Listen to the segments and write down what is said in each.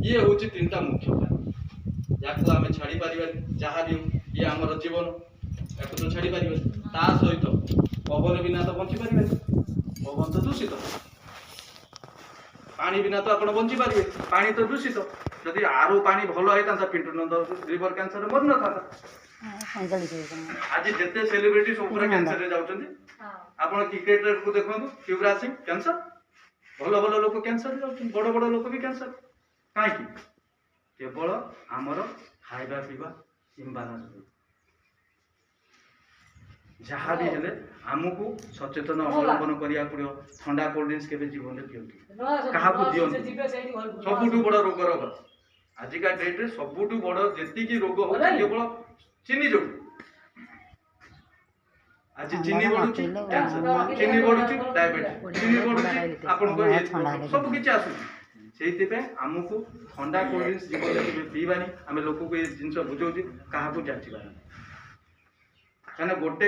ये हूँ तीन मुख्य कारण या आम छाड़ी पार जहाँ भी ये आम जीवन या तो छाड़ी पार ता सहित पवन बिना तो बंची पारे पवन तो दूषित पानी बिना तो आप बंची पारे पानी तो दूषित जदि आरो पानी भल होता पिंटू नंद लिवर कैंसर मर न था आज जिते सेलिब्रिटी सब पूरा कैंसर जाऊँच आप क्रिकेटर को देखो युवराज सिंह कैंसर भल भल लोक कैंसर बड़ बड़ लोक भी कैंसर कहीं केवल आमर खाଇବା पीवा इम्बालांस जहाँ भी हेले आमको सचेतन अवलंबन करिया पड़ो ठंडा कोल्ड ड्रिंक्स के जीवन में पिंटु क्या दिखाँ सबुठ बड़ रोग रोग आजिका डेट्रे सबुठ बड़ जी रोग हो केवल चीनी जो आज चीनी बढ़ुची कैंसर चीनी बढ़ुची डायबिटीज चीनी बढ़ुची आपन सब किछि आसु से आमको ठंडा कोल्ड ड्रिंक्स जीवन पीवानी आम लोक को ये जिन बुझाऊ क्या जाचिबा कहीं गोटे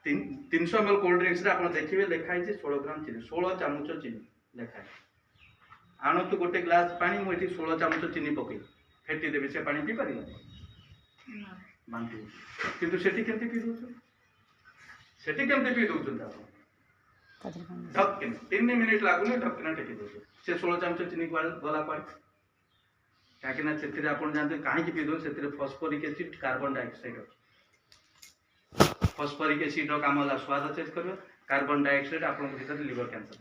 300 ml कोल्ड ड्रिंक्स आप देखिए लिखाई 16 ग्राम चीनी 16 चामच चीनी लिखाए आणतु गोटे ग्लास पानी मुझे 16 चामच चीनी पकई फेटी देवी से पानी पी पार बांटी किंतु सेठी केमती पी दौर सेठी केमती पी दौरान आप ढक्किन 3 मिनिट लगुनि ढक्किना टेकी दौर से 16 चामच चीनी गला पाए कहीं से आप जानते कहीं पी दौर से फस्फोरिक एसिड कार्बन डाइऑक्साइड फस्फोरिक एसिड काम है स्वाद चेंज कर कार्बन डाइऑक्साइड आप भर लिवर कैंसर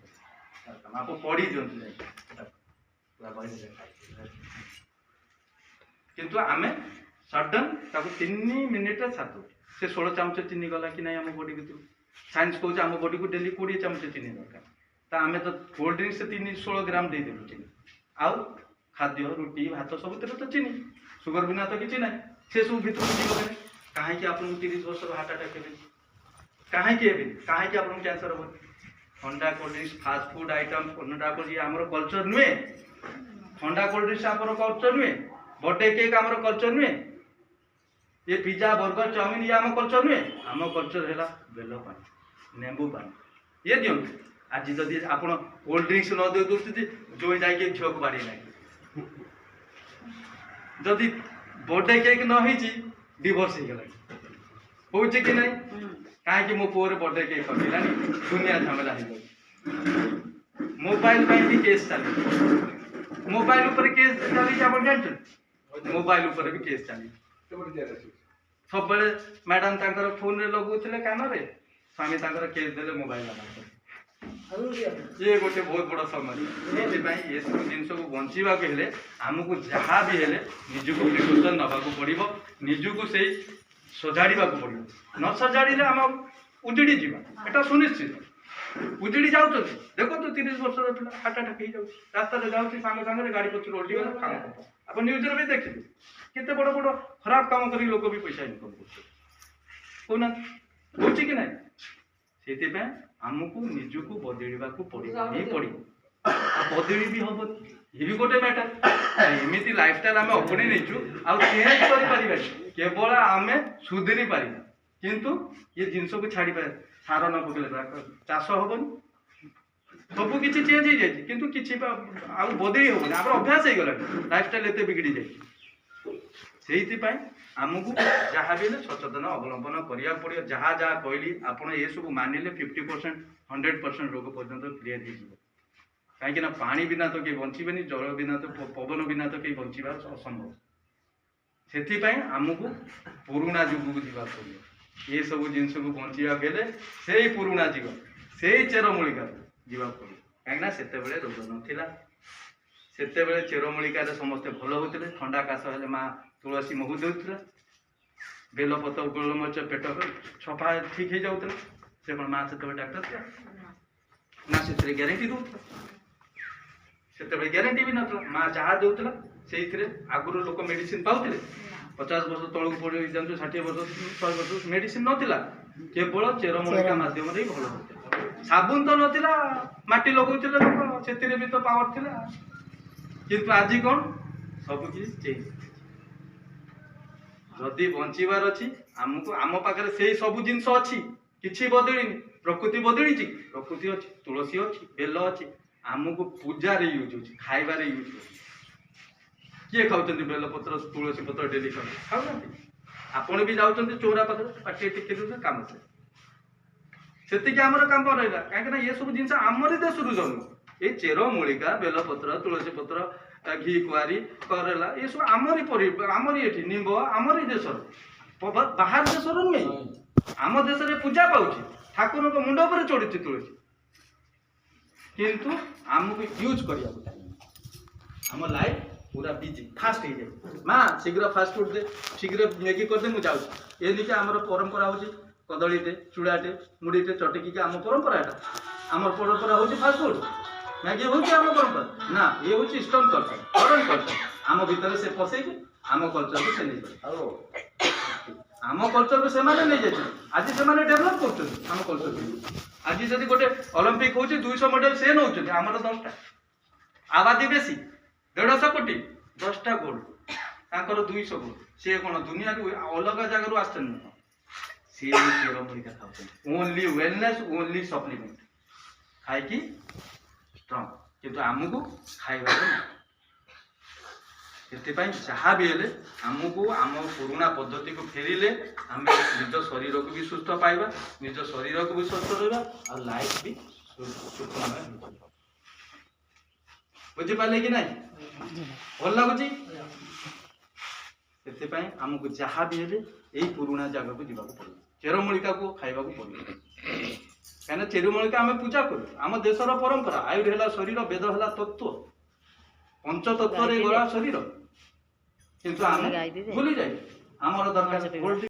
आप पढ़ी दिखाँ किंतु आम सडन 3 मिनिट छातु से 16 चामच चीनी गला कि ना आम बॉडी भर साइंस कौच आम बॉडी को डेली 20 चामच चीनी दरकार तो आम तो कोल्ड ड्रिंक्स से 16 ग्राम देदेलु चीनी आउ खाद्य रुटी भात सब तो चीनी सुगर बिना तो किसी ना से सब भर जीवन कहीं आप 30 वर्ष हार्ट अटैक कहीं आप कैंसर हम ठंडा cold drinks fast food item ठंडा आम कल्चर नुहे ठंडा कोल्ड ड्रिंक्स आम कल्चर नुहे बर्थडे केक आम कल्चर नुहे ये पिज्जा बर्गर चाउमिन ये आम कल्चर नुहे आम कल्चर है बेल पानी नेंबू पानी ये दिखाँ आज जदि आप कोल्ड ड्रिंक्स न दे दूसरी जो जाके झील को बाड़ी ना जदि बर्थडे केक न डिवोर्स हो गला हो कि ना कहीं मो पुअर बर्थडे केक कटलानी दुनिया झमेला हो मोबाइल भी केस चली मोबाइल उपर केस चली आप जानते मोबाइल उपर भी केस चली सब बेले मैडम तांकर फोन रे लगुले कान रे स्वामी तांकर केस देले मोबाइल ये गोटे बहुत बड़ा समस्या ये सब जिन को बंचा हेले आमको जहाँ भी हेले निजको प्रिकसन नवाक पड़ो निजको से सजाड़ा पड़ो न सजाड़े आम उजड़ी जावा एटा सुनिश्चित उजड़ी जाऊँ देखो तो 30 वर्षर पिला हार्ट अटैक हो रास्ता जाऊँगी सांगे सांगे गाड़ी पचर ओल्टीगला काम आप न्यूज भी देखिए केते बड़ बड़ खराब काम कर लोक भी पैसा इनकम करना हो कि ना से आमको निजको बदलवा पड़ो बदली भी हम ये भी गोटे मैटर एमती लाइफस्टाइल आम अपनी नहीं चेंज कर केवल आम सुधरी पार किंतु ये जिनस को छाड़ी पार सार न पकड़े चाष हेनी सब किसी चेंज हो जाए किंतु किसी बदली हेनी आम अभ्यास हो गला लाइफस्टाइल एत बिगड़ी जाए से आमको जहाँ भी सचेतन अवलंबन करा पड़ो जहाँ जहाँ कहली आप ये सब मानिले 50% 100% रोग पर्यटन क्लियर हो कहीं पानी बिना तो कहीं बचे जल बिना तो पवन बिना तो कहीं बचा असंभव से आमको पुराणा जुग को जावा पड़ो ये सब जिन को बचा हेले से पुराणा जुग से चेरमूलिका जावा पड़ो कहीं से रोग नाला से चेरमूलिकार समस्ते भल होते ठंडा काश हेले माँ तुलसी महू देउथला बेलपत्र गोलमरीच पेट सफा ठीक हो जाऊला से माँ से डाक्टर था ना से ग्यारंटी दूसरा से ग्यारंटी भी नाला माँ जहाँ देउथला से आगुरी लोक मेडिसिन पाते 50 वर्ष तलू पड़े जान 60 वर्ष 100 वर्ष मेडिसिन नाला केवल चेरमूलिका मध्यम भल होता साबुन तो नाला माटी लगौले लोक से भी तो पावर थिला किंतु आज कौन सब किसी चेंज जदि बचार अच्छी आमको आम पाखे से सब जिनस अच्छी किसी बदलनी प्रकृति बदली प्रकृति अच्छी तुलसी अच्छी बेल अच्छी आमको पूजा यूज हो खाइबार यूज हो किए खाऊँ बेलपत्र तुलसी पत्र डेली खाऊ आपण भी जाऊँ चौरा पाखे पाटे टिके दे कम से आम कम रहा कहीं ये सब जिन आमरी देश जन्म ये चेर मूलिका बेलपत्र तुलसी पत्र घी कुआरी करेला ये सब आमरी ये निम्ब आमरी देश बाहर देश नुहे आम देश में पूजा पाऊँ ठाकुर को मुंड पर चढ़ुची तुलसी किंतु आमको यूज करिया आम लाइफ पूरा बिजी फास्ट हो जाए माँ शीघ्र फास्ट फुड दे शीघ्र मैगी कर दे मुझे जाऊँ ये निके आमर परंपरा हूँ कदलीटे चूड़ाटे मुड़ीटे चटकी आम परंपरा यहाँ आम परंपरा हूँ फास्ट फुड मैगी हूँ आम परंपरा ना ये हूँ ईस्टर्न कल्चर फरेन कल्चर आम भितर से पसई आम कल्चर को से नहीं आम कल्चर को से नहीं जाए आज से डेभलप कर आम कल्चर आज जब गोटे ओलंपिक हूँ 200 मेडल से नौ आमर 10टा आबादी बेसी 150 कोटी 10टा गोल्ड तांकर 200 गोल्ड सी कौन दुनिया अलग जगह आसते सी चेर मूलिका खाऊ ओनली वेलनेस ओनली सप्लीमेंट खाई स्ट्रंग किंतु आमको खाइबा जहाँ भी हेले आमको आम पुराणा पद्धति को फेरिले आम निज शरीर को भी सुस्थ पाइबा निज शरीर को भी स्वस्थ रहा और लाइफ भी सुखमय बुझिपारे कि नहीं भल लगुच से आमको जहाँ भी हेले यही पुराणा जगह को जावाक पड़ो चेरमूलिका को खाइबा पड़ो कहीं चेरमूलिका आम पूजा करूँ आम देशर परंपरा आयुर है शरीर वेद है तत्व पंचतत्व गला शरीर किंतु आम भूली जाए आमर दरकार